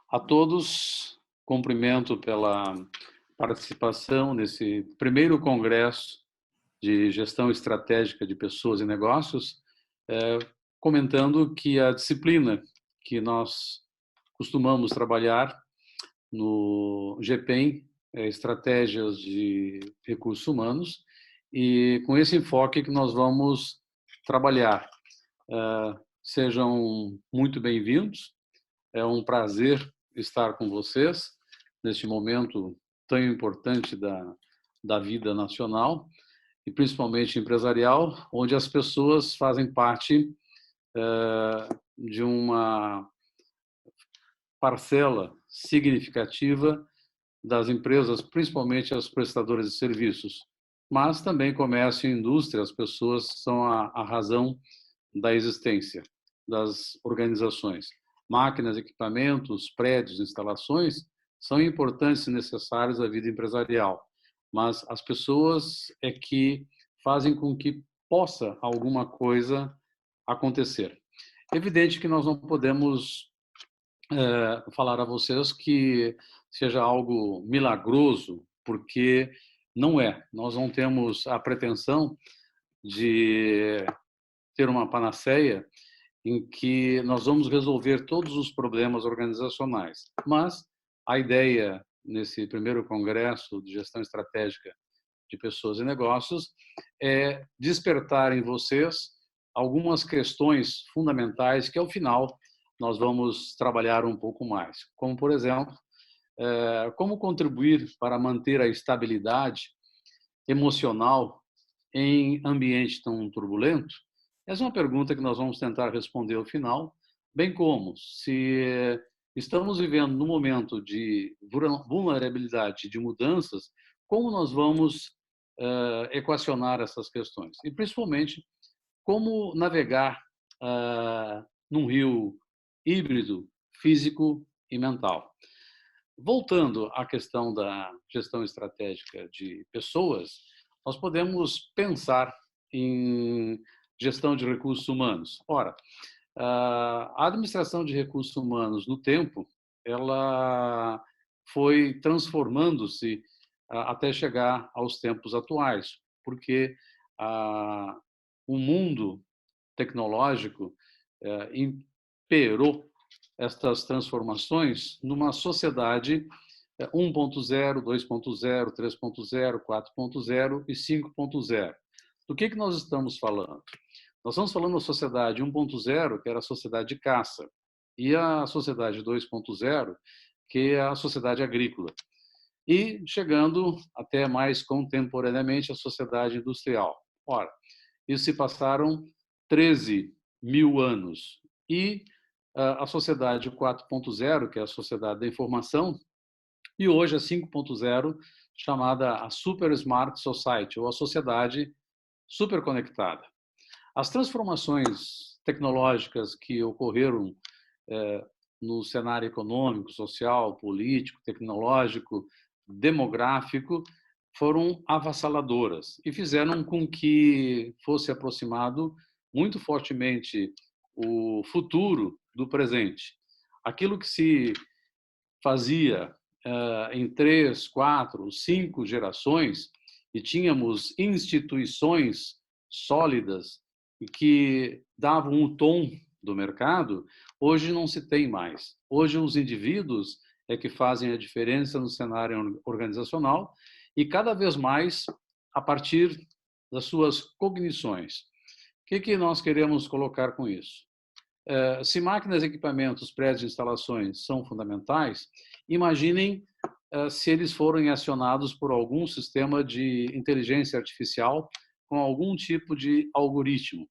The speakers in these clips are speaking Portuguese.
A todos, cumprimento pela participação nesse primeiro congresso de gestão estratégica de pessoas e negócios, comentando que a disciplina que nós costumamos trabalhar no GPEM é estratégias de recursos humanos, e com esse enfoque que nós vamos trabalhar. Sejam muito bem-vindos, é um prazer estar com vocês neste momento tão importante da vida nacional e principalmente empresarial, onde as pessoas fazem parte de uma parcela significativa das empresas, principalmente as prestadoras de serviços, mas também comércio e indústria. As pessoas são a razão da existência das organizações. Máquinas, equipamentos, prédios, instalações são importantes e necessários à vida empresarial, mas as pessoas é que fazem com que possa alguma coisa acontecer. Evidente que nós não podemos falar a vocês que seja algo milagroso, porque não é. Nós não temos a pretensão de ter uma panaceia em que nós vamos resolver todos os problemas organizacionais. Mas a ideia nesse primeiro congresso de gestão estratégica de pessoas e negócios é despertar em vocês algumas questões fundamentais que, ao final, nós vamos trabalhar um pouco mais. Como, por exemplo, como contribuir para manter a estabilidade emocional em ambiente tão turbulento? Essa é uma pergunta que nós vamos tentar responder ao final, bem como se estamos vivendo num momento de vulnerabilidade, de mudanças, como nós vamos equacionar essas questões? E, principalmente, como navegar num rio híbrido, físico e mental. Voltando à questão da gestão estratégica de pessoas, nós podemos pensar em gestão de recursos humanos. Ora, a administração de recursos humanos no tempo, ela foi transformando-se até chegar aos tempos atuais, porque o mundo tecnológico imperou estas transformações numa sociedade 1.0, 2.0, 3.0, 4.0 e 5.0. Do que nós estamos falando? Nós estamos falando da sociedade 1.0, que era a sociedade de caça, e a sociedade 2.0, que é a sociedade agrícola. E chegando até mais contemporaneamente a sociedade industrial. Ora, isso se passaram 13 mil anos. E a sociedade 4.0, que é a sociedade da informação, e hoje a 5.0, chamada a Super Smart Society, ou a sociedade superconectada. As transformações tecnológicas que ocorreram no cenário econômico, social, político, tecnológico, demográfico, foram avassaladoras e fizeram com que fosse aproximado muito fortemente o futuro do presente. Aquilo que se fazia em 3, 4, 5 gerações, e tínhamos instituições sólidas e que davam o tom do mercado, hoje não se tem mais. Hoje os indivíduos é que fazem a diferença no cenário organizacional e cada vez mais a partir das suas cognições. O que nós queremos colocar com isso? Se máquinas, equipamentos, prédios e instalações são fundamentais, imaginem se eles forem acionados por algum sistema de inteligência artificial com algum tipo de algoritmo,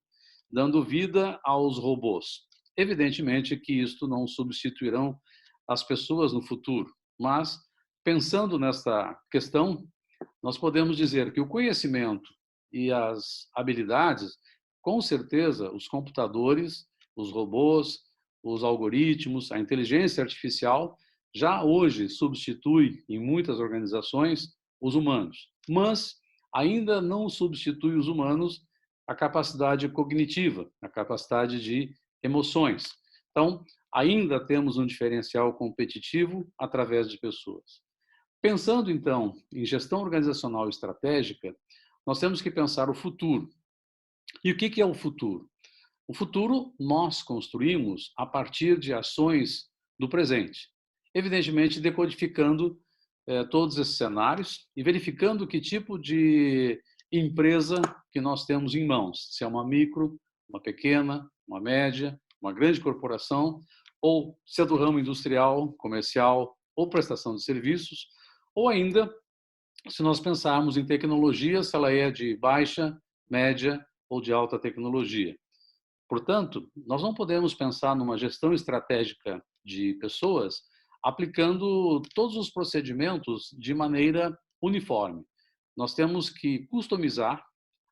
dando vida aos robôs. Evidentemente que isto não substituirão as pessoas no futuro, mas, pensando nessa questão, nós podemos dizer que o conhecimento e as habilidades, com certeza, os computadores, os robôs, os algoritmos, a inteligência artificial, já hoje substitui, em muitas organizações, os humanos. Mas ainda não substitui os humanos a capacidade cognitiva, a capacidade de emoções. Então, ainda temos um diferencial competitivo através de pessoas. Pensando, então, em gestão organizacional estratégica, nós temos que pensar o futuro. E o que é o futuro? O futuro nós construímos a partir de ações do presente. Evidentemente, decodificando todos esses cenários e verificando que tipo de empresa que nós temos em mãos. Se é uma micro, uma pequena, uma média, uma grande corporação, ou se é do ramo industrial, comercial ou prestação de serviços, ou ainda, se nós pensarmos em tecnologia, se ela é de baixa, média ou de alta tecnologia. Portanto, nós não podemos pensar numa gestão estratégica de pessoas aplicando todos os procedimentos de maneira uniforme. Nós temos que customizar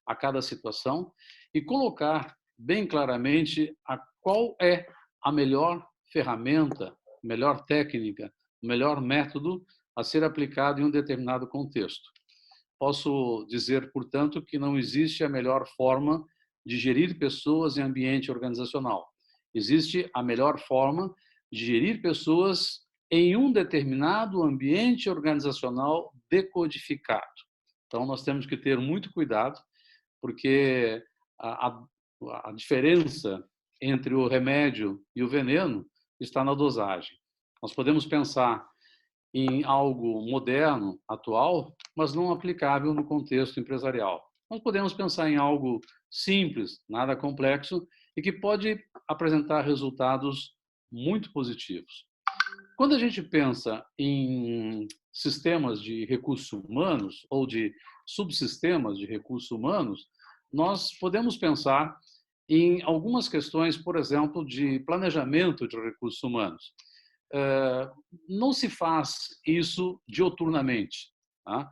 a cada situação e colocar bem claramente qual é a melhor ferramenta, melhor técnica, o melhor método a ser aplicado em um determinado contexto. Posso dizer, portanto, que não existe a melhor forma de gerir pessoas em ambiente organizacional. Existe a melhor forma de gerir pessoas em um determinado ambiente organizacional decodificado. Então, nós temos que ter muito cuidado, porque a diferença entre o remédio e o veneno está na dosagem. Nós podemos pensar em algo moderno, atual, mas não aplicável no contexto empresarial. Nós podemos pensar em algo simples, nada complexo, e que pode apresentar resultados muito positivos. Quando a gente pensa em sistemas de recursos humanos ou de subsistemas de recursos humanos, nós podemos pensar em algumas questões, por exemplo, de planejamento de recursos humanos. Não se faz isso dioturnamente. Tá?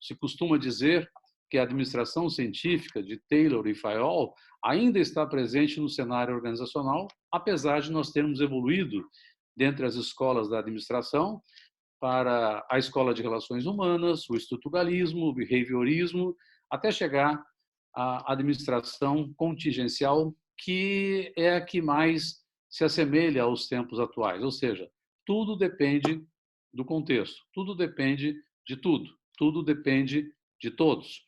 Se costuma dizer que a administração científica de Taylor e Fayol ainda está presente no cenário organizacional, apesar de nós termos evoluído dentre as escolas da administração para a escola de relações humanas, o estruturalismo, o behaviorismo, até chegar à administração contingencial, que é a que mais se assemelha aos tempos atuais. Ou seja, tudo depende do contexto, tudo depende de tudo depende de todos.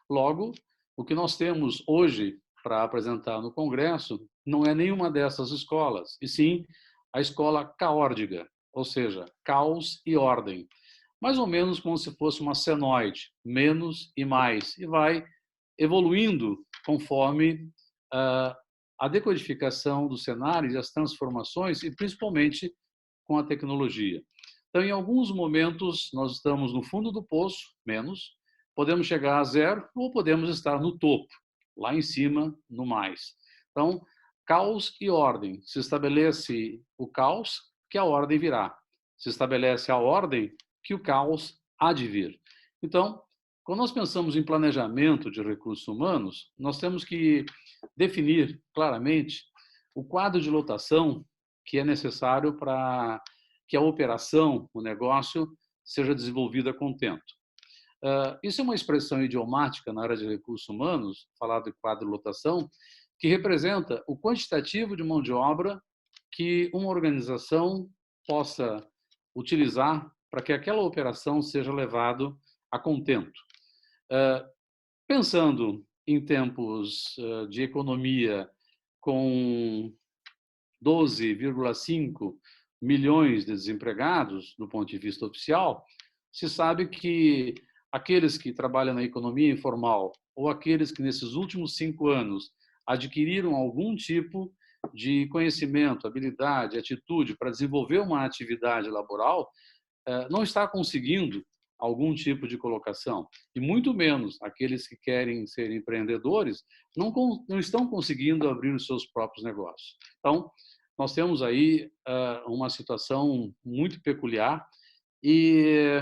Logo, o que nós temos hoje para apresentar no Congresso não é nenhuma dessas escolas, e sim a escola caórdica, ou seja, caos e ordem. Mais ou menos como se fosse uma senoide, menos e mais, e vai evoluindo conforme a decodificação do cenário e as transformações, e principalmente com a tecnologia. Então, em alguns momentos, nós estamos no fundo do poço, menos, podemos chegar a zero ou podemos estar no topo, lá em cima, no mais. Então, caos e ordem. Se estabelece o caos, que a ordem virá. Se estabelece a ordem, que o caos há de vir. Então, quando nós pensamos em planejamento de recursos humanos, nós temos que definir claramente o quadro de lotação que é necessário para que a operação, o negócio, seja desenvolvida a contento. Isso é uma expressão idiomática na área de recursos humanos, falar de quadro de lotação, que representa o quantitativo de mão de obra que uma organização possa utilizar para que aquela operação seja levada a contento. Pensando em tempos de economia com 12,5 milhões de desempregados, do ponto de vista oficial, se sabe que aqueles que trabalham na economia informal ou aqueles que nesses últimos 5 anos adquiriram algum tipo de conhecimento, habilidade, atitude para desenvolver uma atividade laboral, não está conseguindo algum tipo de colocação. E muito menos aqueles que querem ser empreendedores não estão conseguindo abrir os seus próprios negócios. Então, nós temos aí uma situação muito peculiar, e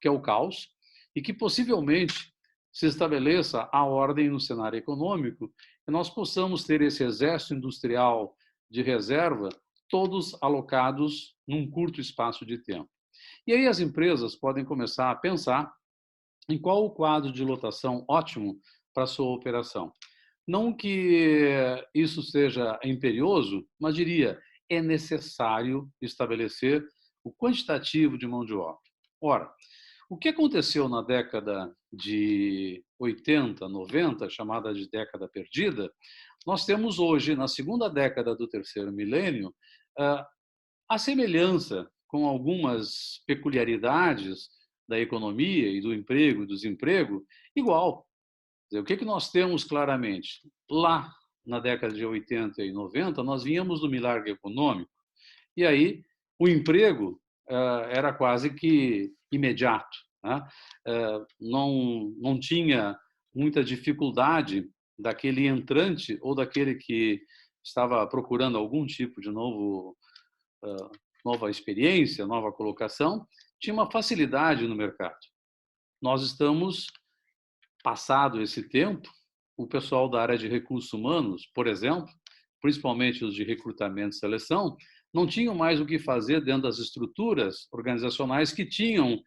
que é o caos, e que possivelmente se estabeleça a ordem no cenário econômico, e nós possamos ter esse exército industrial de reserva, todos alocados num curto espaço de tempo. E aí as empresas podem começar a pensar em qual o quadro de lotação ótimo para a sua operação. Não que isso seja imperioso, mas diria, é necessário estabelecer o quantitativo de mão de obra. Ora, o que aconteceu na década de 80, 90, chamada de década perdida, nós temos hoje, na segunda década do terceiro milênio, a semelhança com algumas peculiaridades da economia e do emprego e do desemprego igual. O que nós temos claramente? Lá, na década de 80 e 90, nós vínhamos do milagre econômico. E aí, o emprego era quase que imediato. Né? Não tinha muita dificuldade daquele entrante ou daquele que estava procurando algum tipo de nova experiência, nova colocação, tinha uma facilidade no mercado. Nós estamos, passado esse tempo, o pessoal da área de recursos humanos, por exemplo, principalmente os de recrutamento e seleção, não tinham mais o que fazer dentro das estruturas organizacionais que tinham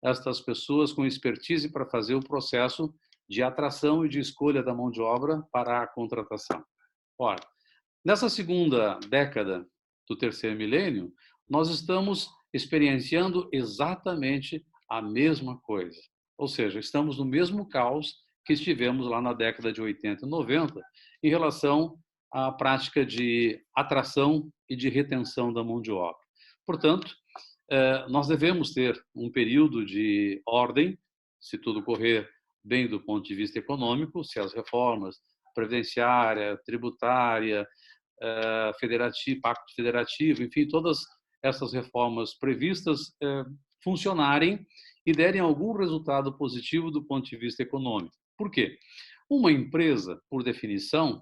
estas pessoas com expertise para fazer o processo de atração e de escolha da mão de obra para a contratação. Ora, nessa segunda década do terceiro milênio, nós estamos experienciando exatamente a mesma coisa. Ou seja, estamos no mesmo caos que estivemos lá na década de 80 e 90 em relação à prática de atração e de retenção da mão de obra. Portanto, nós devemos ter um período de ordem, se tudo correr bem do ponto de vista econômico, se as reformas previdenciária, tributária, federativo, pacto federativo, enfim, todas essas reformas previstas funcionarem e derem algum resultado positivo do ponto de vista econômico. Por quê? Uma empresa, por definição,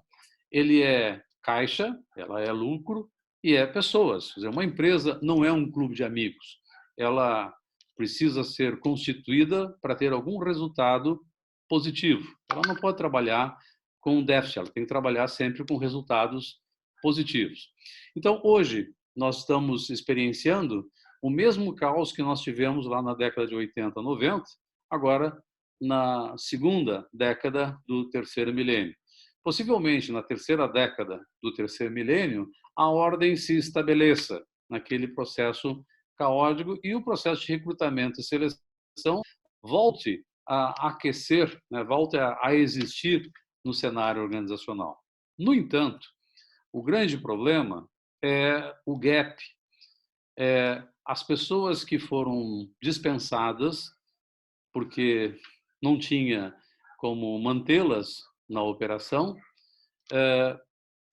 ele é caixa, ela é lucro e é pessoas. Quer dizer, uma empresa não é um clube de amigos. Ela precisa ser constituída para ter algum resultado positivo. Ela não pode trabalhar com déficit, ela tem que trabalhar sempre com resultados positivos. Então, hoje, nós estamos experienciando o mesmo caos que nós tivemos lá na década de 80, 90, agora na segunda década do terceiro milênio. Possivelmente, na terceira década do terceiro milênio, a ordem se estabeleça naquele processo caótico e o processo de recrutamento e seleção volte a aquecer, né, volte a existir no cenário organizacional. No entanto, o grande problema é o gap. As pessoas que foram dispensadas porque não tinha como mantê-las na operação,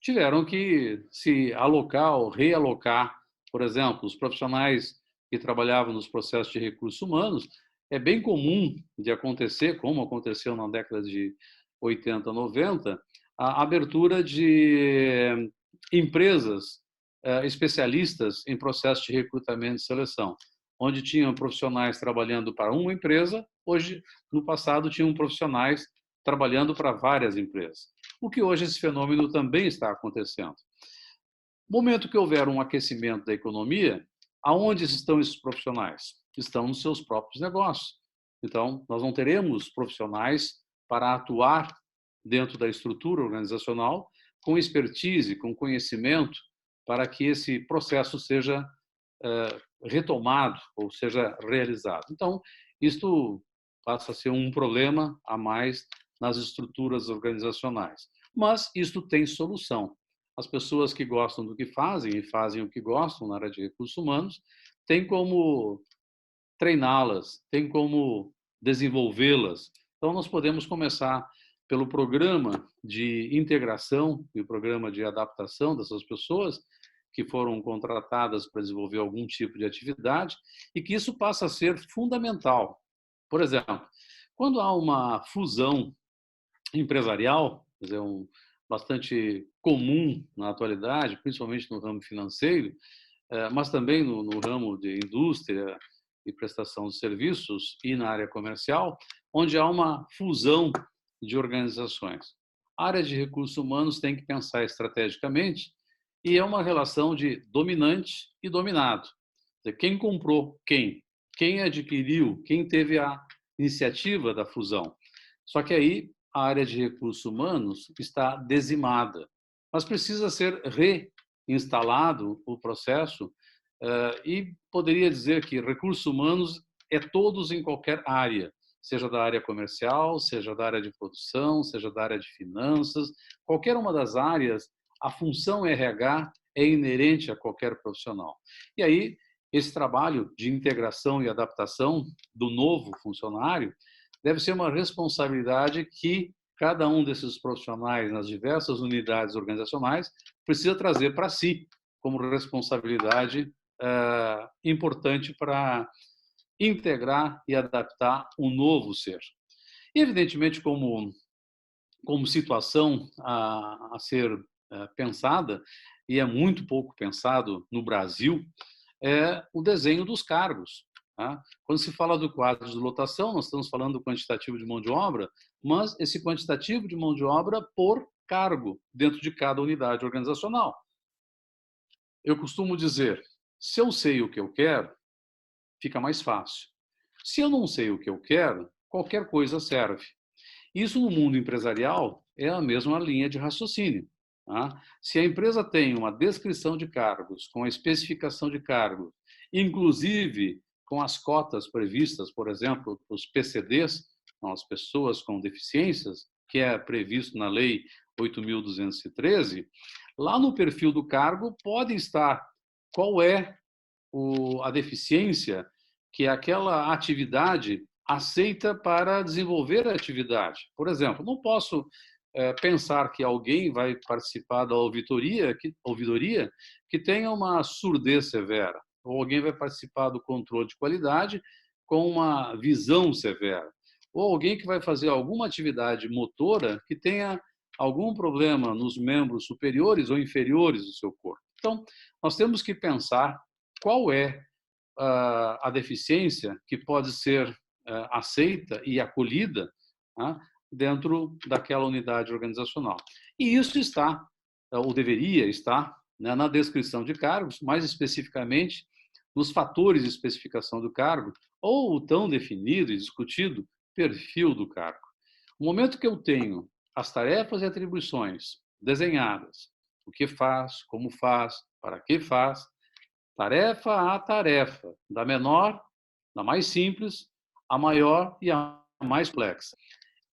tiveram que se alocar ou realocar. Por exemplo, os profissionais que trabalhavam nos processos de recursos humanos, é bem comum de acontecer, como aconteceu na década de 80, 90, a abertura de empresas especialistas em processo de recrutamento e seleção, onde tinham profissionais trabalhando para uma empresa, hoje, no passado, tinham profissionais trabalhando para várias empresas. O que hoje esse fenômeno também está acontecendo. No momento que houver um aquecimento da economia, aonde estão esses profissionais? Estão nos seus próprios negócios. Então, nós não teremos profissionais para atuar dentro da estrutura organizacional com expertise, com conhecimento, para que esse processo seja retomado ou seja realizado. Então, isto passa a ser um problema a mais nas estruturas organizacionais. Mas isto tem solução. As pessoas que gostam do que fazem e fazem o que gostam na área de recursos humanos, têm como treiná-las, têm como desenvolvê-las. Então, nós podemos começar pelo programa de integração e o programa de adaptação dessas pessoas que foram contratadas para desenvolver algum tipo de atividade e que isso passa a ser fundamental. Por exemplo, quando há uma fusão empresarial, quer dizer, bastante comum na atualidade, principalmente no ramo financeiro, mas também no ramo de indústria e prestação de serviços e na área comercial, onde há uma fusão de organizações. A área de recursos humanos tem que pensar estrategicamente e é uma relação de dominante e dominado. Quem comprou quem? Quem adquiriu? Quem teve a iniciativa da fusão? Só que aí a área de recursos humanos está dizimada, mas precisa ser instalado o processo, e poderia dizer que recursos humanos é todos em qualquer área, seja da área comercial, seja da área de produção, seja da área de finanças, qualquer uma das áreas, a função RH é inerente a qualquer profissional. E aí, esse trabalho de integração e adaptação do novo funcionário deve ser uma responsabilidade que cada um desses profissionais nas diversas unidades organizacionais precisa trazer para si como responsabilidade importante para integrar e adaptar um novo ser. E, evidentemente, como situação a ser pensada, e é muito pouco pensado no Brasil, é o desenho dos cargos. Tá? Quando se fala do quadro de lotação, nós estamos falando do quantitativo de mão de obra, mas esse quantitativo de mão de obra por cargo, dentro de cada unidade organizacional. Eu costumo dizer, se eu sei o que eu quero, fica mais fácil. Se eu não sei o que eu quero, qualquer coisa serve. Isso no mundo empresarial é a mesma linha de raciocínio. Tá? Se a empresa tem uma descrição de cargos, com a especificação de cargos, inclusive com as cotas previstas, por exemplo, para os PCDs, as pessoas com deficiências, que é previsto na Lei 8.213, lá no perfil do cargo pode estar qual é a deficiência que aquela atividade aceita para desenvolver a atividade. Por exemplo, não posso pensar que alguém vai participar da ouvidoria que tenha uma surdez severa, ou alguém vai participar do controle de qualidade com uma visão severa, ou alguém que vai fazer alguma atividade motora que tenha algum problema nos membros superiores ou inferiores do seu corpo. Então, nós temos que pensar qual é a deficiência que pode ser aceita e acolhida dentro daquela unidade organizacional. E isso está, ou deveria estar, na descrição de cargos, mais especificamente nos fatores de especificação do cargo, ou o tão definido e discutido perfil do cargo. No momento que eu tenho as tarefas e atribuições desenhadas, o que faz, como faz, para que faz, tarefa a tarefa, da menor, da mais simples, a maior e a mais complexa.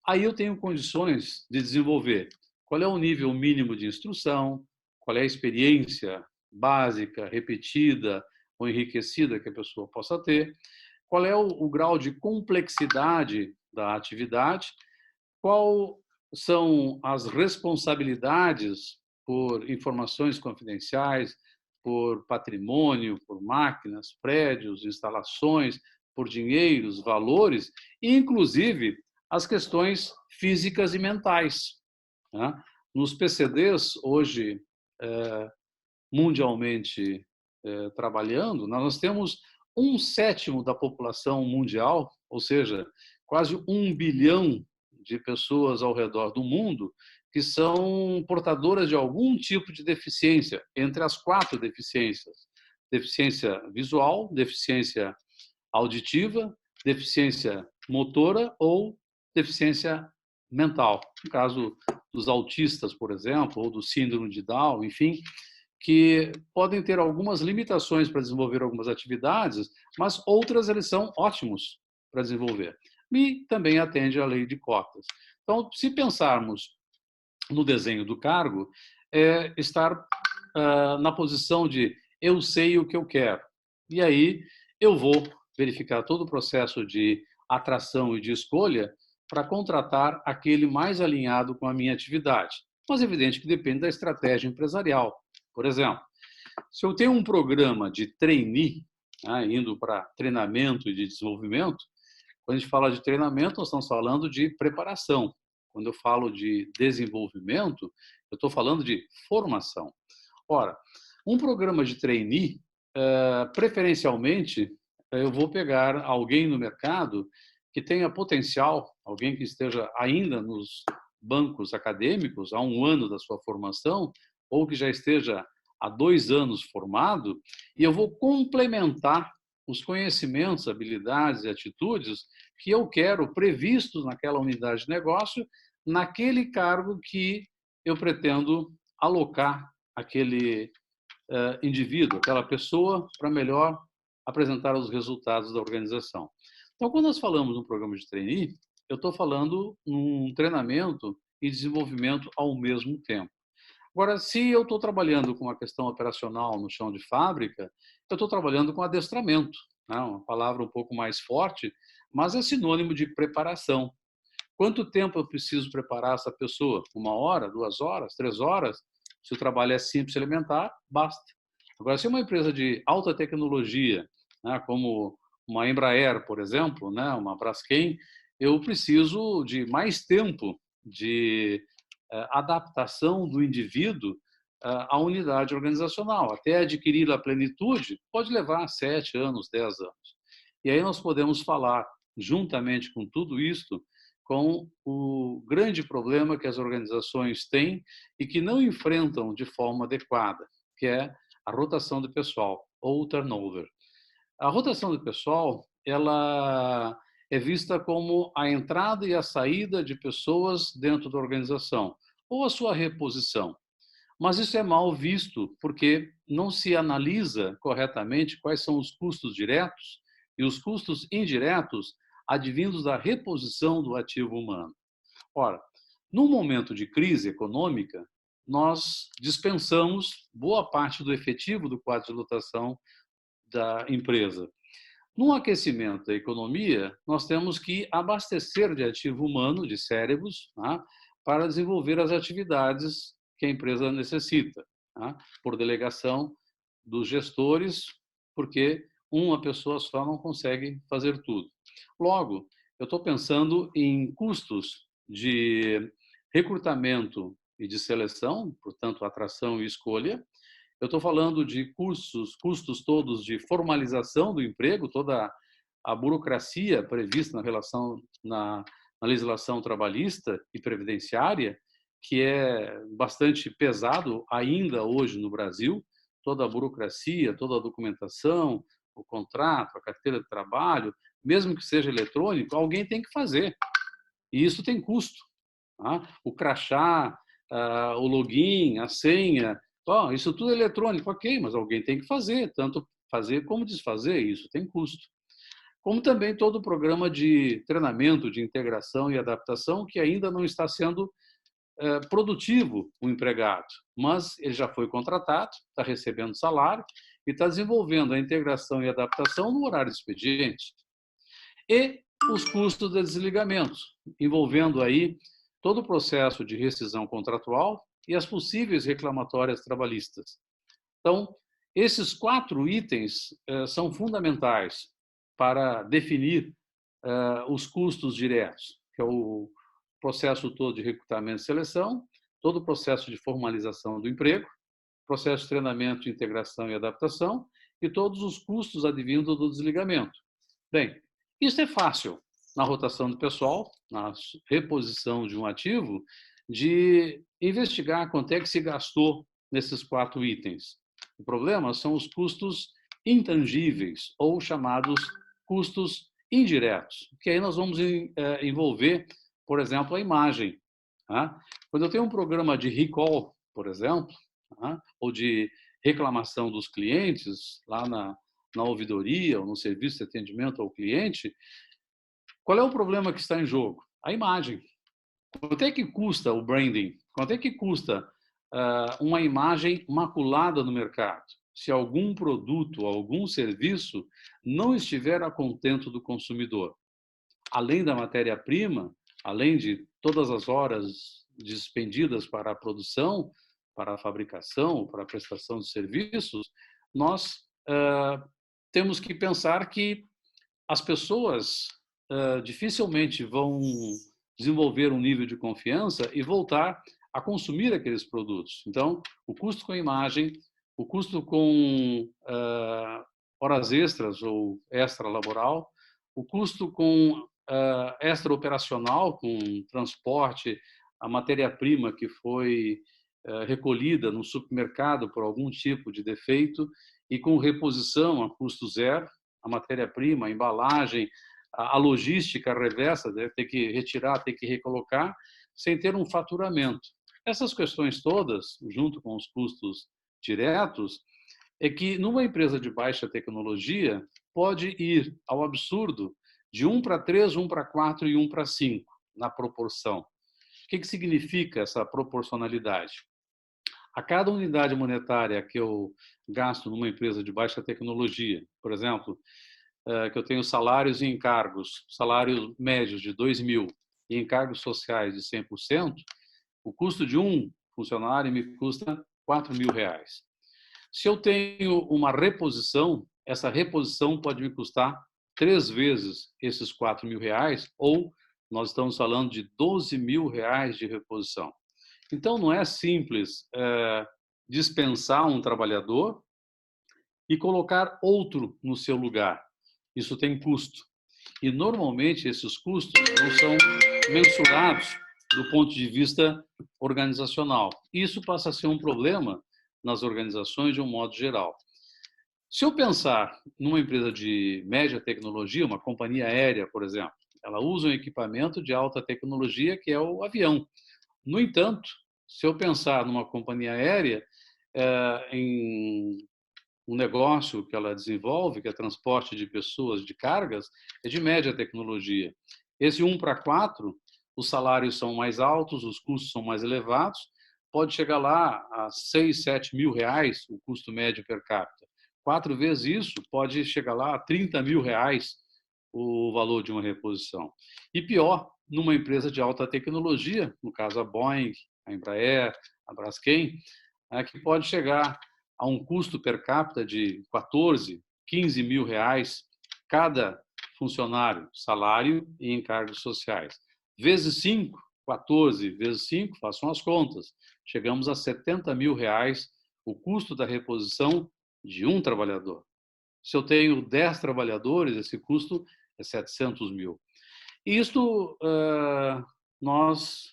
Aí eu tenho condições de desenvolver qual é o nível mínimo de instrução, qual é a experiência básica, repetida ou enriquecida que a pessoa possa ter, qual é o grau de complexidade da atividade, qual são as responsabilidades por informações confidenciais, por patrimônio, por máquinas, prédios, instalações, por dinheiros, valores, e inclusive as questões físicas e mentais. Né? Nos PCDs, hoje, mundialmente trabalhando, nós temos 1/7 da população mundial, ou seja, quase 1 bilhão de pessoas ao redor do mundo que são portadoras de algum tipo de deficiência, entre as 4 deficiências: deficiência visual, deficiência auditiva, deficiência motora ou deficiência mental. No caso dos autistas, por exemplo, ou do síndrome de Down, enfim, que podem ter algumas limitações para desenvolver algumas atividades, mas outras eles são ótimos para desenvolver. E também atende à lei de cotas. Então, se pensarmos no desenho do cargo, é estar na posição de eu sei o que eu quero. E aí eu vou verificar todo o processo de atração e de escolha para contratar aquele mais alinhado com a minha atividade. Mas é evidente que depende da estratégia empresarial. Por exemplo, se eu tenho um programa de trainee, indo para treinamento e de desenvolvimento, quando a gente fala de treinamento, nós estamos falando de preparação. Quando eu falo de desenvolvimento, eu estou falando de formação. Ora, um programa de trainee, preferencialmente, eu vou pegar alguém no mercado que tenha potencial, alguém que esteja ainda nos bancos acadêmicos, há 1 ano da sua formação, ou que já esteja há 2 anos formado, e eu vou complementar os conhecimentos, habilidades e atitudes que eu quero previstos naquela unidade de negócio, naquele cargo que eu pretendo alocar aquele indivíduo, aquela pessoa, para melhor apresentar os resultados da organização. Então, quando nós falamos no programa de trainee, eu estou falando num treinamento e desenvolvimento ao mesmo tempo. Agora, se eu estou trabalhando com a questão operacional no chão de fábrica, eu estou trabalhando com adestramento, né? Uma palavra um pouco mais forte, mas é sinônimo de preparação. Quanto tempo eu preciso preparar essa pessoa? 1 hora, 2 horas, 3 horas? Se o trabalho é simples e elementar, basta. Agora, se é uma empresa de alta tecnologia, né, como uma Embraer, por exemplo, né, uma Braskem, eu preciso de mais tempo de adaptação do indivíduo à unidade organizacional. Até adquirir a plenitude, pode levar 7 anos, 10 anos. E aí nós podemos falar, juntamente com tudo isso, com o grande problema que as organizações têm e que não enfrentam de forma adequada, que é a rotação de pessoal, ou o turnover. A rotação de pessoal, ela é vista como a entrada e a saída de pessoas dentro da organização, ou a sua reposição. Mas isso é mal visto, porque não se analisa corretamente quais são os custos diretos e os custos indiretos advindos da reposição do ativo humano. Ora, num momento de crise econômica, nós dispensamos boa parte do efetivo do quadro de lotação da empresa. No aquecimento da economia, nós temos que abastecer de ativo humano, de cérebros, tá, para desenvolver as atividades que a empresa necessita, tá, por delegação dos gestores, porque uma pessoa só não consegue fazer tudo. Logo, eu estou pensando em custos de recrutamento e de seleção, portanto, atração e escolha. Eu estou falando de custos todos de formalização do emprego, toda a burocracia prevista na legislação trabalhista e previdenciária, que é bastante pesado ainda hoje no Brasil, toda a burocracia, toda a documentação, o contrato, a carteira de trabalho, mesmo que seja eletrônico, alguém tem que fazer. E isso tem custo. Tá? O crachá, o login, a senha, isso tudo é eletrônico, ok, mas alguém tem que fazer, tanto fazer como desfazer, isso tem custo. Como também todo o programa de treinamento, de integração e adaptação, que ainda não está sendo produtivo o empregado, mas ele já foi contratado, está recebendo salário e está desenvolvendo a integração e adaptação no horário de expediente. E os custos de desligamento, envolvendo aí todo o processo de rescisão contratual e as possíveis reclamatórias trabalhistas. Então, esses 4 itens são fundamentais para definir os custos diretos, que é o processo todo de recrutamento e seleção, todo o processo de formalização do emprego, processo de treinamento, integração e adaptação e todos os custos advindos do desligamento. Bem, isso é fácil na rotação do pessoal, na reposição de um ativo, de investigar quanto é que se gastou nesses 4 itens. O problema são os custos intangíveis, ou chamados custos indiretos, que aí nós vamos envolver, por exemplo, a imagem. Tá? Quando eu tenho um programa de recall, por exemplo, tá? Ou de reclamação dos clientes, lá na ouvidoria ou no serviço de atendimento ao cliente, qual é o problema que está em jogo? A imagem. Quanto é que custa o branding? Quanto é que custa uma imagem maculada no mercado? Se algum produto, algum serviço não estiver a contento do consumidor. Além da matéria-prima, além de todas as horas despendidas para a produção, para a fabricação, para a prestação de serviços, nós temos que pensar que as pessoas dificilmente vão desenvolver um nível de confiança e voltar a consumir aqueles produtos. Então, o custo com a imagem, o custo com horas extras ou extra-laboral, o custo com extra-operacional, com transporte, a matéria-prima que foi recolhida no supermercado por algum tipo de defeito e com reposição a custo zero, a matéria-prima, a embalagem, a logística reversa, deve ter que retirar, ter que recolocar, sem ter um faturamento. Essas questões todas, junto com os custos diretos, é que numa empresa de baixa tecnologia pode ir ao absurdo de 1:3, 1:4 e 1:5 na proporção. O que significa essa proporcionalidade? A cada unidade monetária que eu gasto numa empresa de baixa tecnologia, por exemplo, que eu tenho salários e encargos, salários médios de 2.000 e encargos sociais de 100%, o custo de um funcionário me custa R$ 4.000. Se eu tenho uma reposição, essa reposição pode me custar 3 vezes esses R$ 4.000, ou nós estamos falando de R$ 12.000 de reposição. Então, não é simples dispensar um trabalhador e colocar outro no seu lugar. Isso tem custo. E, normalmente, esses custos não são mensurados do ponto de vista organizacional. Isso passa a ser um problema nas organizações de um modo geral. Se eu pensar numa empresa de média tecnologia, uma companhia aérea, por exemplo, ela usa um equipamento de alta tecnologia que é o avião. No entanto, se eu pensar numa companhia aérea, em um negócio que ela desenvolve, que é transporte de pessoas, de cargas, é de média tecnologia. Esse 1:4, os salários são mais altos, os custos são mais elevados, pode chegar lá a R$ 6.000, R$ 7.000 o custo médio per capita. 4 vezes isso pode chegar lá a R$ 30.000 o valor de uma reposição. E pior, numa empresa de alta tecnologia, no caso a Boeing, a Embraer, a Braskem, que pode chegar a um custo per capita de 14, 15 mil reais cada funcionário, salário e encargos sociais. Vezes 5, 14 vezes 5, façam as contas. Chegamos a 70 mil reais o custo da reposição de um trabalhador. Se eu tenho 10 trabalhadores, esse custo é 700 mil. E isto nós,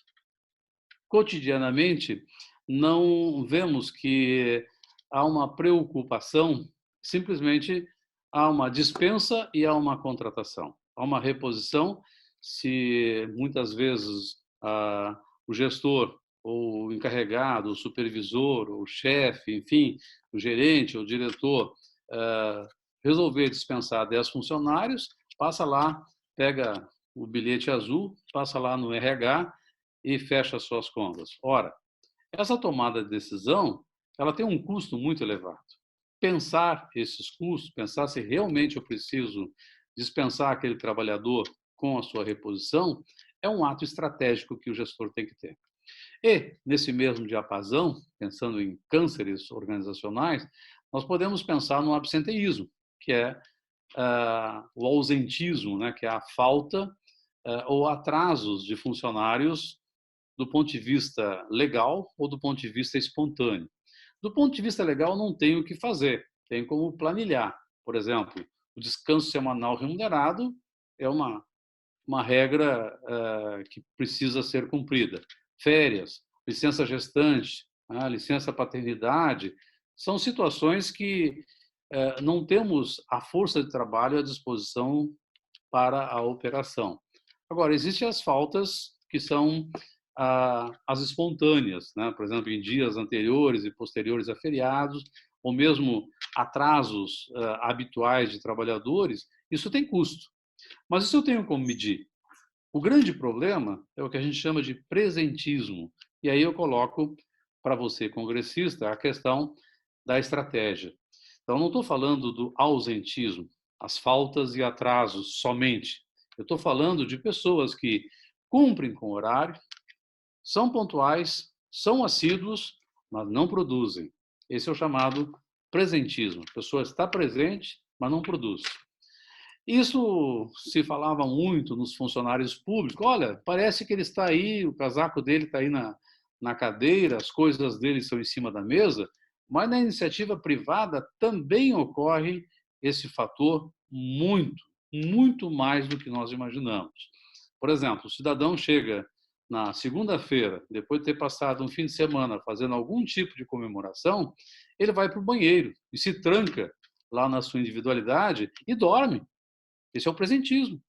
cotidianamente, não vemos que há uma preocupação, simplesmente há uma dispensa e há uma contratação. Há uma reposição, se muitas vezes o gestor, ou o encarregado, o supervisor, o chefe, enfim, o gerente, o diretor, resolver dispensar 10 funcionários, passa lá, pega o bilhete azul, passa lá no RH e fecha suas contas. Ora, essa tomada de decisão, ela tem um custo muito elevado. Pensar esses custos, pensar se realmente eu preciso dispensar aquele trabalhador com a sua reposição, é um ato estratégico que o gestor tem que ter. E, nesse mesmo diapasão, pensando em cânceres organizacionais, nós podemos pensar no absenteísmo, que é o ausentismo, né, que é a falta ou atrasos de funcionários do ponto de vista legal ou do ponto de vista espontâneo. Do ponto de vista legal, não tem o que fazer, tem como planilhar. Por exemplo, o descanso semanal remunerado é uma regra que precisa ser cumprida. Férias, licença gestante, licença paternidade, são situações que não temos a força de trabalho à disposição para a operação. Agora, existem as faltas que são as espontâneas, né? Por exemplo, em dias anteriores e posteriores a feriados, ou mesmo atrasos habituais de trabalhadores, isso tem custo. Mas isso eu tenho como medir. O grande problema é o que a gente chama de presentismo. E aí eu coloco para você, congressista, a questão da estratégia. Então, não estou falando do ausentismo, as faltas e atrasos somente. Eu estou falando de pessoas que cumprem com o horário, são pontuais, são assíduos, mas não produzem. Esse é o chamado presentismo. A pessoa está presente, mas não produz. Isso se falava muito nos funcionários públicos. Olha, parece que ele está aí, o casaco dele está aí na cadeira, as coisas dele estão em cima da mesa, mas na iniciativa privada também ocorre esse fator muito mais do que nós imaginamos. Por exemplo, o cidadão chega na segunda-feira, depois de ter passado um fim de semana fazendo algum tipo de comemoração, ele vai para o banheiro e se tranca lá na sua individualidade e dorme. Esse é o presentismo.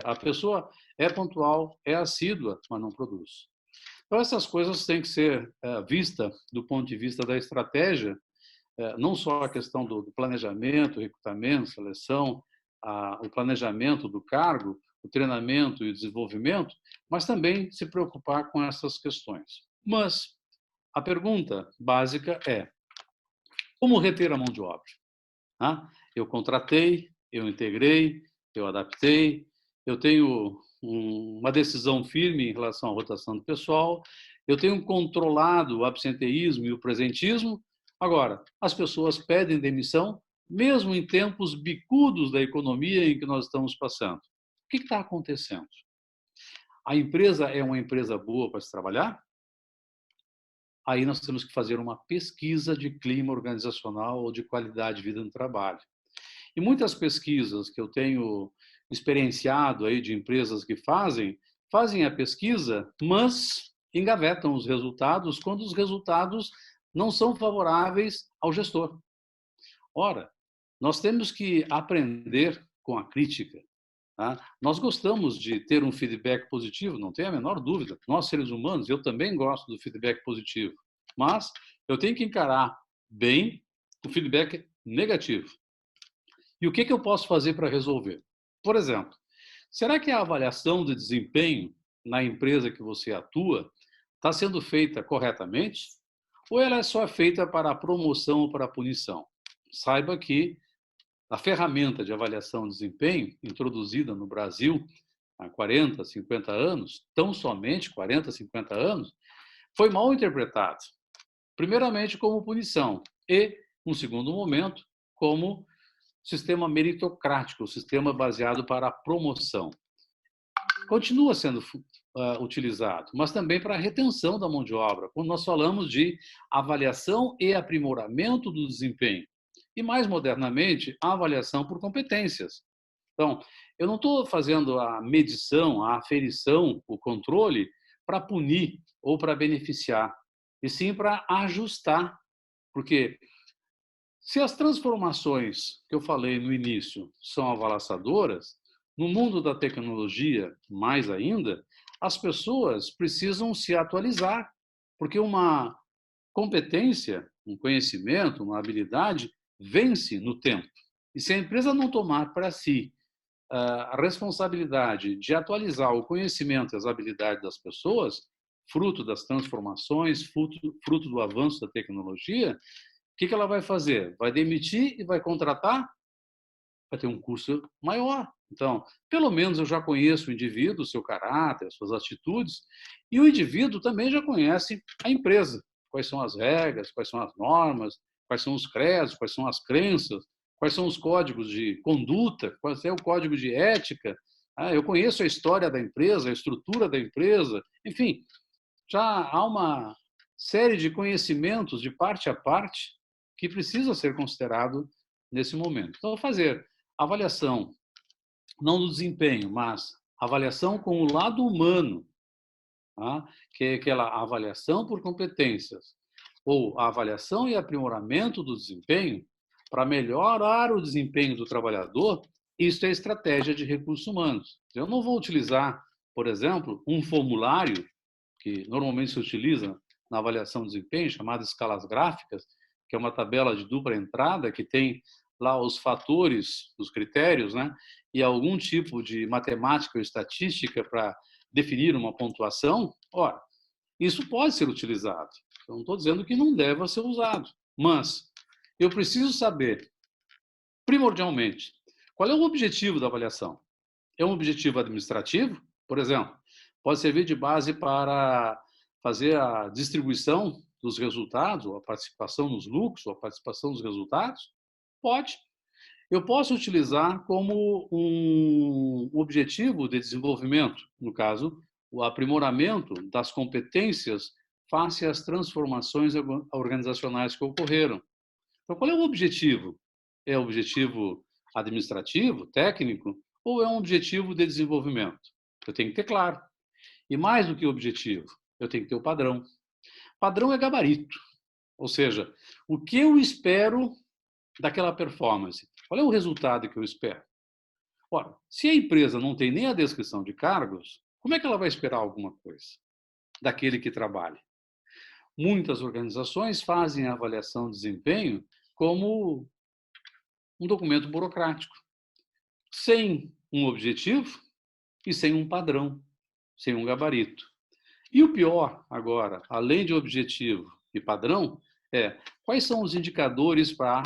A pessoa é pontual, é assídua, mas não produz. Então, essas coisas têm que ser vistas do ponto de vista da estratégia não só a questão do planejamento, recrutamento, seleção, o planejamento do cargo, o treinamento e o desenvolvimento, mas também se preocupar com essas questões. Mas a pergunta básica é: como reter a mão de obra? Eu contratei, eu integrei, eu adaptei, eu tenho uma decisão firme em relação à rotação do pessoal, eu tenho controlado o absenteísmo e o presentismo. Agora, as pessoas pedem demissão, mesmo em tempos bicudos da economia em que nós estamos passando. O que está acontecendo? A empresa é uma empresa boa para se trabalhar? Aí nós temos que fazer uma pesquisa de clima organizacional ou de qualidade de vida no trabalho. E muitas pesquisas que eu tenho experienciado aí de empresas que fazem a pesquisa, mas engavetam os resultados quando os resultados não são favoráveis ao gestor. Ora, nós temos que aprender com a crítica. Nós gostamos de ter um feedback positivo, não tem a menor dúvida. Nós, seres humanos, eu também gosto do feedback positivo. Mas eu tenho que encarar bem o feedback negativo. E o que eu posso fazer para resolver? Por exemplo, será que a avaliação de desempenho na empresa que você atua está sendo feita corretamente? Ou ela é só feita para a promoção ou para a punição? Saiba que a ferramenta de avaliação de desempenho, introduzida no Brasil há 40, 50 anos, tão somente 40, 50 anos, foi mal interpretada. Primeiramente como punição e, num segundo momento, como sistema meritocrático, o sistema baseado para a promoção. Continua sendo utilizado, mas também para a retenção da mão de obra, quando nós falamos de avaliação e aprimoramento do desempenho. E, mais modernamente, a avaliação por competências. Então, eu não estou fazendo a medição, a aferição, o controle para punir ou para beneficiar, e sim para ajustar, porque se as transformações que eu falei no início são avalaçadoras, no mundo da tecnologia, mais ainda, as pessoas precisam se atualizar, porque uma competência, um conhecimento, uma habilidade vence no tempo. E se a empresa não tomar para si a responsabilidade de atualizar o conhecimento e as habilidades das pessoas, fruto das transformações, fruto do avanço da tecnologia, o que ela vai fazer? Vai demitir e vai contratar? Vai ter um custo maior. Então, pelo menos eu já conheço o indivíduo, o seu caráter, as suas atitudes, e o indivíduo também já conhece a empresa. Quais são as regras, quais são as normas, quais são os credos, quais são as crenças, quais são os códigos de conduta, qual é o código de ética. Eu conheço a história da empresa, a estrutura da empresa, enfim, já há uma série de conhecimentos de parte a parte que precisa ser considerado nesse momento. Então, fazer avaliação, não do desempenho, mas avaliação com o lado humano, que é aquela avaliação por competências, ou a avaliação e aprimoramento do desempenho, para melhorar o desempenho do trabalhador, isso é estratégia de recursos humanos. Eu não vou utilizar, por exemplo, um formulário que normalmente se utiliza na avaliação de desempenho, chamada escalas gráficas, que é uma tabela de dupla entrada que tem lá os fatores, os critérios, né? E algum tipo de matemática ou estatística para definir uma pontuação. Ora, isso pode ser utilizado. Eu não estou dizendo que não deva ser usado, mas eu preciso saber, primordialmente, qual é o objetivo da avaliação. É um objetivo administrativo, por exemplo, pode servir de base para fazer a distribuição dos resultados, ou a participação nos lucros, ou a participação nos resultados? Pode. Eu posso utilizar como um objetivo de desenvolvimento, no caso, o aprimoramento das competências face às transformações organizacionais que ocorreram. Então, qual é o objetivo? É o objetivo administrativo, técnico, ou é um objetivo de desenvolvimento? Eu tenho que ter claro. E mais do que objetivo, eu tenho que ter o padrão. Padrão é gabarito, ou seja, o que eu espero daquela performance? Qual é o resultado que eu espero? Ora, se a empresa não tem nem a descrição de cargos, como é que ela vai esperar alguma coisa daquele que trabalha? Muitas organizações fazem a avaliação de desempenho como um documento burocrático, sem um objetivo e sem um padrão, sem um gabarito. E o pior, agora, além de objetivo e padrão, é quais são os indicadores para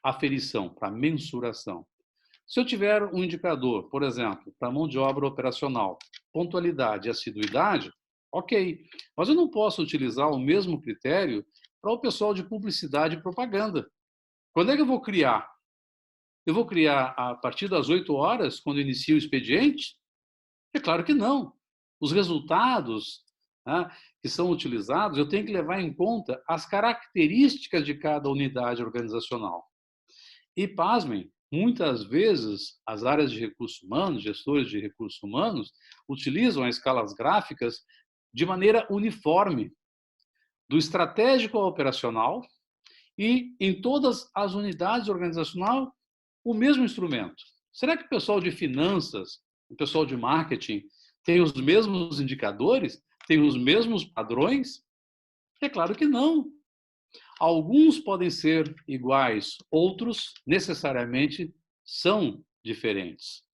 aferição, para mensuração. Se eu tiver um indicador, por exemplo, para mão de obra operacional, pontualidade e assiduidade, ok. Mas eu não posso utilizar o mesmo critério para o pessoal de publicidade e propaganda. Quando é que eu vou criar? Eu vou criar a partir das 8 horas, quando inicia o expediente? É claro que não. Os resultados, né, que são utilizados, eu tenho que levar em conta as características de cada unidade organizacional. E, pasmem, muitas vezes as áreas de recursos humanos, gestores de recursos humanos, utilizam as escalas gráficas de maneira uniforme, do estratégico ao operacional, e em todas as unidades organizacionais, o mesmo instrumento. Será que o pessoal de finanças, o pessoal de marketing, tem os mesmos indicadores? Tem os mesmos padrões? É claro que não. Alguns podem ser iguais, outros necessariamente são diferentes.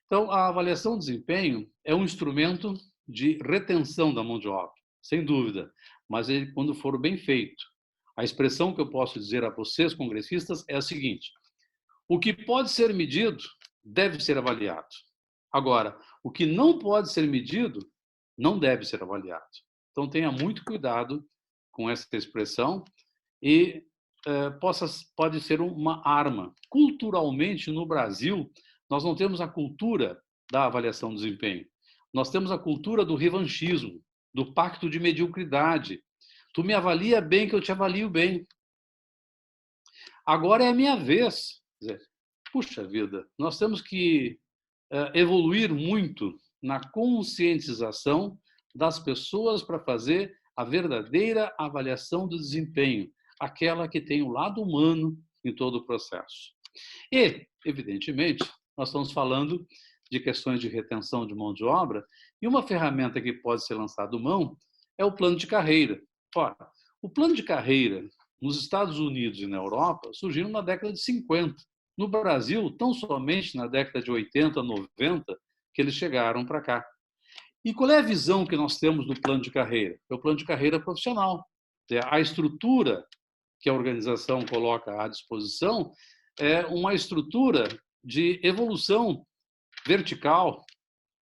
Então, a avaliação de desempenho é um instrumento de retenção da mão de obra, sem dúvida, mas ele, quando for bem feito. A expressão que eu posso dizer a vocês, congressistas, é a seguinte: o que pode ser medido deve ser avaliado. Agora, o que não pode ser medido não deve ser avaliado. Então, tenha muito cuidado com essa expressão e pode ser uma arma. Culturalmente, no Brasil, nós não temos a cultura da avaliação do desempenho. Nós temos a cultura do revanchismo, do pacto de mediocridade. Tu me avalia bem que eu te avalio bem. Agora é a minha vez. Quer dizer, puxa vida, nós temos que evoluir muito na conscientização das pessoas para fazer a verdadeira avaliação do desempenho, aquela que tem o lado humano em todo o processo. E, evidentemente, nós estamos falando de questões de retenção de mão de obra, e uma ferramenta que pode ser lançada mão é o plano de carreira. Ora, o plano de carreira nos Estados Unidos e na Europa surgiram na década de 50. No Brasil, tão somente na década de 80, 90, que eles chegaram para cá. E qual é a visão que nós temos do plano de carreira? É o plano de carreira profissional. A estrutura que a organização coloca à disposição é uma estrutura de evolução vertical,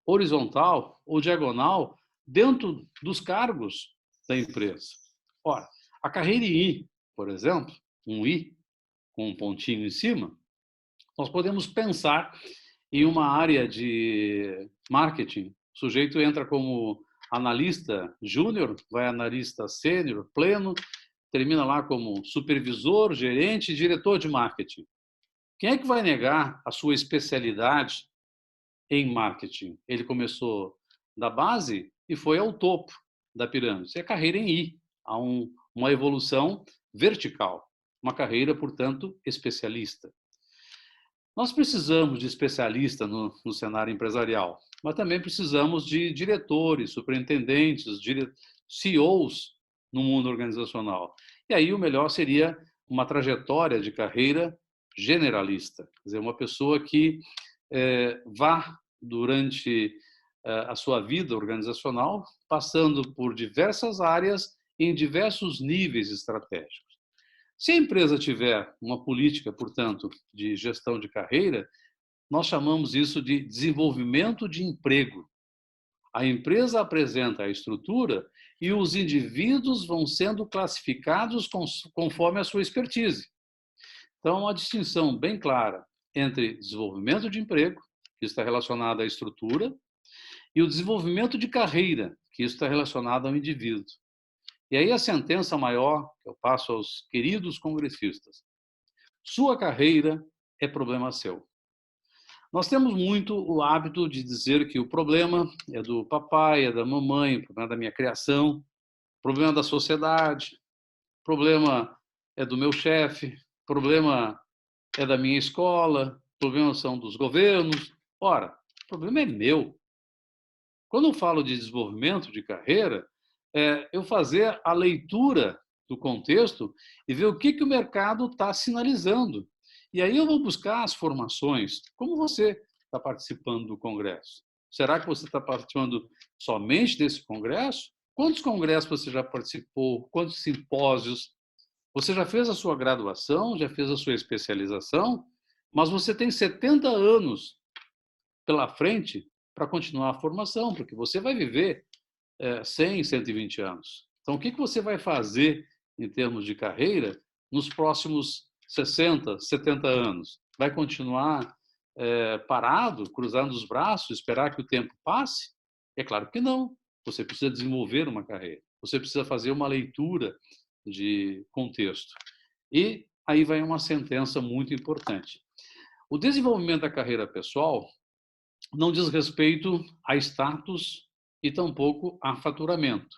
horizontal ou diagonal dentro dos cargos da empresa. Ora, a carreira em I, por exemplo, um I com um pontinho em cima, nós podemos pensar em uma área de marketing. O sujeito entra como analista júnior, vai analista sênior, pleno, termina lá como supervisor, gerente e diretor de marketing. Quem é que vai negar a sua especialidade em marketing? Ele começou da base e foi ao topo da pirâmide. Isso é carreira em I. Há uma evolução vertical. Uma carreira, portanto, especialista. Nós precisamos de especialistas no cenário empresarial, mas também precisamos de diretores, superintendentes, CEOs no mundo organizacional. E aí o melhor seria uma trajetória de carreira generalista, quer dizer, uma pessoa que vá durante a sua vida organizacional, passando por diversas áreas em diversos níveis estratégicos. Se a empresa tiver uma política, portanto, de gestão de carreira, nós chamamos isso de desenvolvimento de emprego. A empresa apresenta a estrutura e os indivíduos vão sendo classificados conforme a sua expertise. Então, uma distinção bem clara entre desenvolvimento de emprego, que está relacionado à estrutura, e o desenvolvimento de carreira, que está relacionado ao indivíduo. E aí a sentença maior que eu passo aos queridos congressistas: sua carreira é problema seu. Nós temos muito o hábito de dizer que o problema é do papai, é da mamãe, o problema é da minha criação, o problema é da sociedade, o problema é do meu chefe, o problema é da minha escola, o problema são dos governos. Ora, o problema é meu. Quando eu falo de desenvolvimento de carreira, eu fazer a leitura do contexto e ver o que o mercado está sinalizando. E aí eu vou buscar as formações. Como você está participando do congresso? Será que você está participando somente desse congresso? Quantos congressos você já participou? Quantos simpósios? Você já fez a sua graduação? Já fez a sua especialização? Mas você tem 70 anos pela frente para continuar a formação, porque você vai viver 100, 120 anos. Então, o que você vai fazer em termos de carreira nos próximos 60, 70 anos? Vai continuar parado, cruzando os braços, esperar que o tempo passe? É claro que não. Você precisa desenvolver uma carreira. Você precisa fazer uma leitura de contexto. E aí vai uma sentença muito importante. O desenvolvimento da carreira pessoal não diz respeito a status e tampouco a faturamento.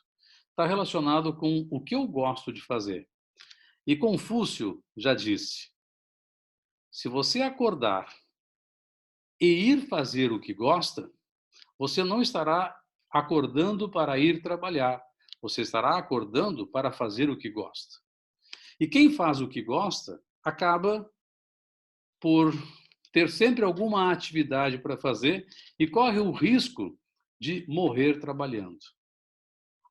Está relacionado com o que eu gosto de fazer. E Confúcio já disse: se você acordar e ir fazer o que gosta, você não estará acordando para ir trabalhar, você estará acordando para fazer o que gosta. E quem faz o que gosta acaba por ter sempre alguma atividade para fazer e corre o risco de morrer trabalhando.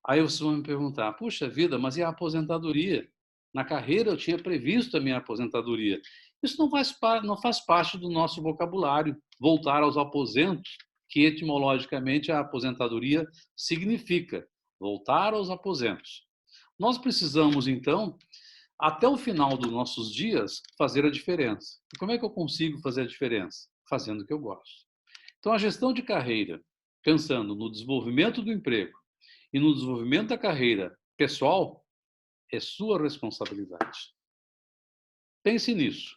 Aí vocês vão me perguntar: puxa vida, mas e a aposentadoria? Na carreira eu tinha previsto a minha aposentadoria. Isso não faz parte do nosso vocabulário, voltar aos aposentos, que etimologicamente a aposentadoria significa voltar aos aposentos. Nós precisamos, então, até o final dos nossos dias, fazer a diferença. E como é que eu consigo fazer a diferença? Fazendo o que eu gosto. Então, a gestão de carreira, pensando no desenvolvimento do emprego e no desenvolvimento da carreira pessoal, é sua responsabilidade. Pense nisso.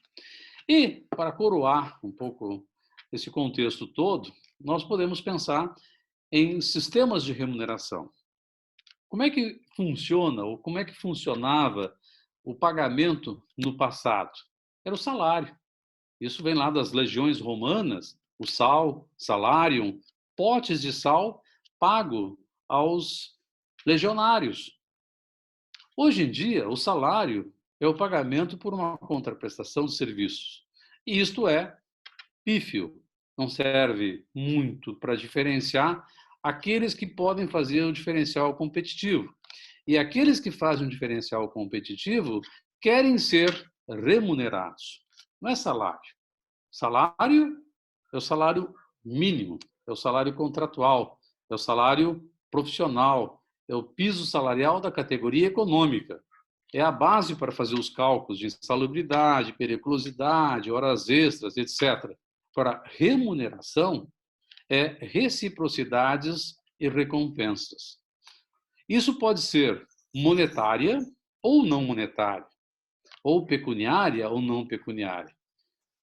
E, para coroar um pouco esse contexto todo, nós podemos pensar em sistemas de remuneração. Como é que funciona, ou como é que funcionava o pagamento no passado? Era o salário. Isso vem lá das legiões romanas, o sal, salarium, potes de sal pago aos legionários. Hoje em dia, o salário é o pagamento por uma contraprestação de serviços. E isto é pífio, não serve muito para diferenciar aqueles que podem fazer um diferencial competitivo. E aqueles que fazem um diferencial competitivo querem ser remunerados. Não é salário. Salário é o salário mínimo, é o salário contratual, é o salário profissional, é o piso salarial da categoria econômica. É a base para fazer os cálculos de insalubridade, periculosidade, horas extras, etc. Para remuneração, é reciprocidades e recompensas. Isso pode ser monetária ou não monetária, ou pecuniária ou não pecuniária.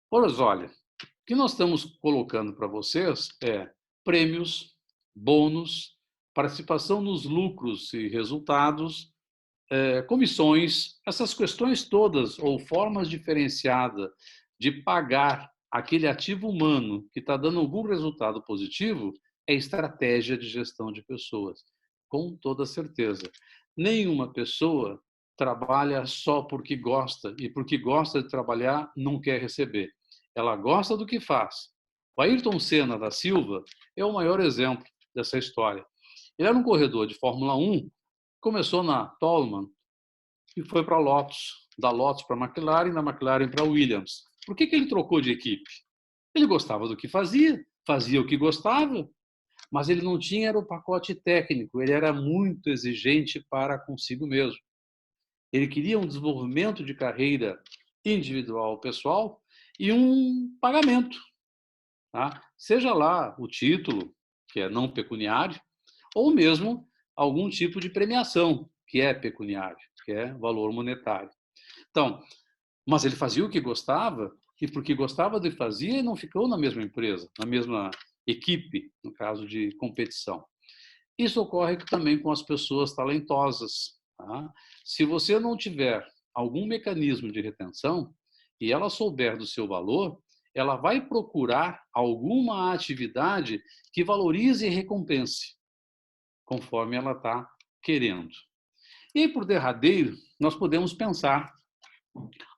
Pois olha, o que nós estamos colocando para vocês é prêmios, bônus, participação nos lucros e resultados, comissões, essas questões todas, ou formas diferenciadas de pagar aquele ativo humano que está dando algum resultado positivo, é estratégia de gestão de pessoas, com toda certeza. Nenhuma pessoa trabalha só porque gosta, e porque gosta de trabalhar, não quer receber. Ela gosta do que faz. O Ayrton Senna da Silva é o maior exemplo dessa história. Ele era um corredor de Fórmula 1, começou na Toleman e foi para a Lotus, da Lotus para a McLaren, da McLaren para a Williams. Por que ele trocou de equipe? Ele gostava do que fazia, fazia o que gostava, mas ele não tinha era o pacote técnico, ele era muito exigente para consigo mesmo. Ele queria um desenvolvimento de carreira individual, pessoal, e um pagamento. Tá? Seja lá o título, que é não pecuniário, ou mesmo algum tipo de premiação, que é pecuniário, que é valor monetário. Então, mas ele fazia o que gostava, e porque gostava do que fazia, não ficou na mesma empresa, na mesma equipe, no caso de competição. Isso ocorre também com as pessoas talentosas. Tá? Se você não tiver algum mecanismo de retenção e ela souber do seu valor, ela vai procurar alguma atividade que valorize e recompense, conforme ela está querendo. E, por derradeiro, nós podemos pensar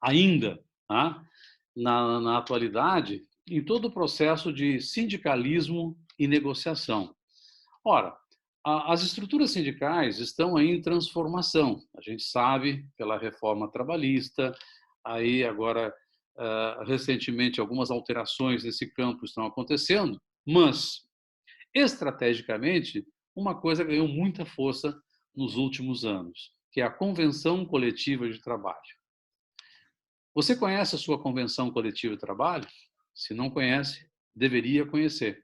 ainda, tá, na atualidade, em todo o processo de sindicalismo e negociação. Ora, as estruturas sindicais estão aí em transformação. A gente sabe pela reforma trabalhista, aí agora, recentemente, algumas alterações nesse campo estão acontecendo, mas, estrategicamente, uma coisa ganhou muita força nos últimos anos, que é a Convenção Coletiva de Trabalho. Você conhece a sua Convenção Coletiva de Trabalho? Se não conhece, deveria conhecer.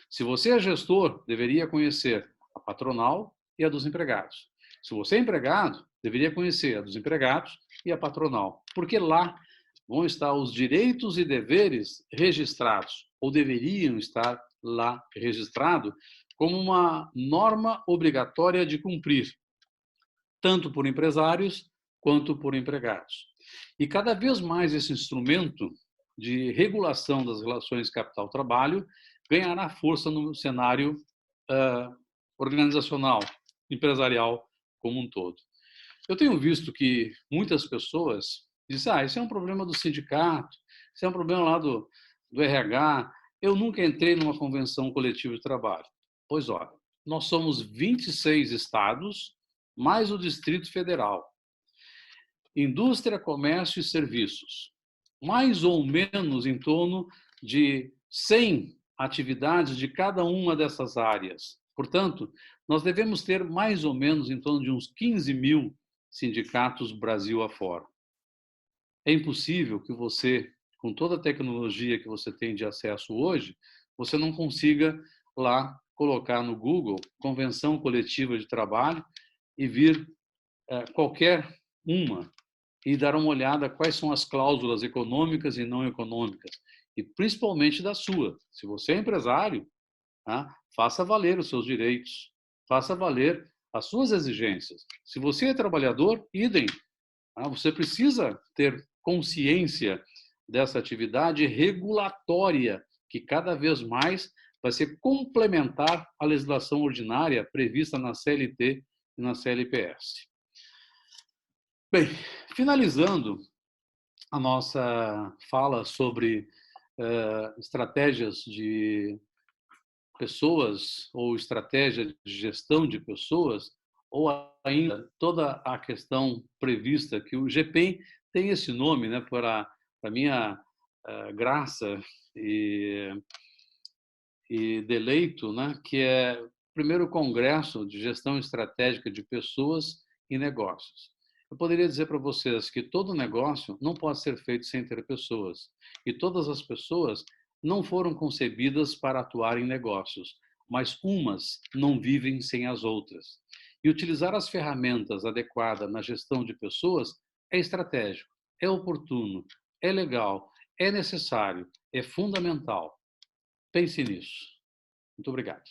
Se você é gestor, deveria conhecer a patronal e a dos empregados. Se você é empregado, deveria conhecer a dos empregados e a patronal, porque lá vão estar os direitos e deveres registrados, ou deveriam estar lá registrado como uma norma obrigatória de cumprir, tanto por empresários quanto por empregados. E cada vez mais esse instrumento de regulação das relações capital-trabalho ganhará força no cenário organizacional, empresarial como um todo. Eu tenho visto que muitas pessoas dizem, isso é um problema do sindicato, isso é um problema lá do RH, eu nunca entrei numa convenção coletiva de trabalho. Pois olha, nós somos 26 estados, mais o Distrito Federal. Indústria, comércio e serviços. Mais ou menos em torno de 100 atividades de cada uma dessas áreas. Portanto, nós devemos ter mais ou menos em torno de uns 15 mil sindicatos Brasil afora. É impossível que você, com toda a tecnologia que você tem de acesso hoje, você não consiga lá colocar no Google Convenção Coletiva de Trabalho e vir qualquer uma e dar uma olhada quais são as cláusulas econômicas e não econômicas, e principalmente da sua. Se você é empresário, faça valer os seus direitos, faça valer as suas exigências. Se você é trabalhador, idem. Você precisa ter consciência dessa atividade regulatória, que cada vez mais vai ser complementar à legislação ordinária prevista na CLT e na CLPS. Bem, finalizando a nossa fala sobre estratégias de pessoas ou estratégia de gestão de pessoas, ou ainda toda a questão prevista, que o GPEM tem esse nome, né, para minha graça e deleito, né, que é o primeiro Congresso de Gestão Estratégica de Pessoas e Negócios. Eu poderia dizer para vocês que todo negócio não pode ser feito sem ter pessoas. E todas as pessoas não foram concebidas para atuar em negócios, mas umas não vivem sem as outras. E utilizar as ferramentas adequadas na gestão de pessoas é estratégico, é oportuno, é legal, é necessário, é fundamental. Pense nisso. Muito obrigado.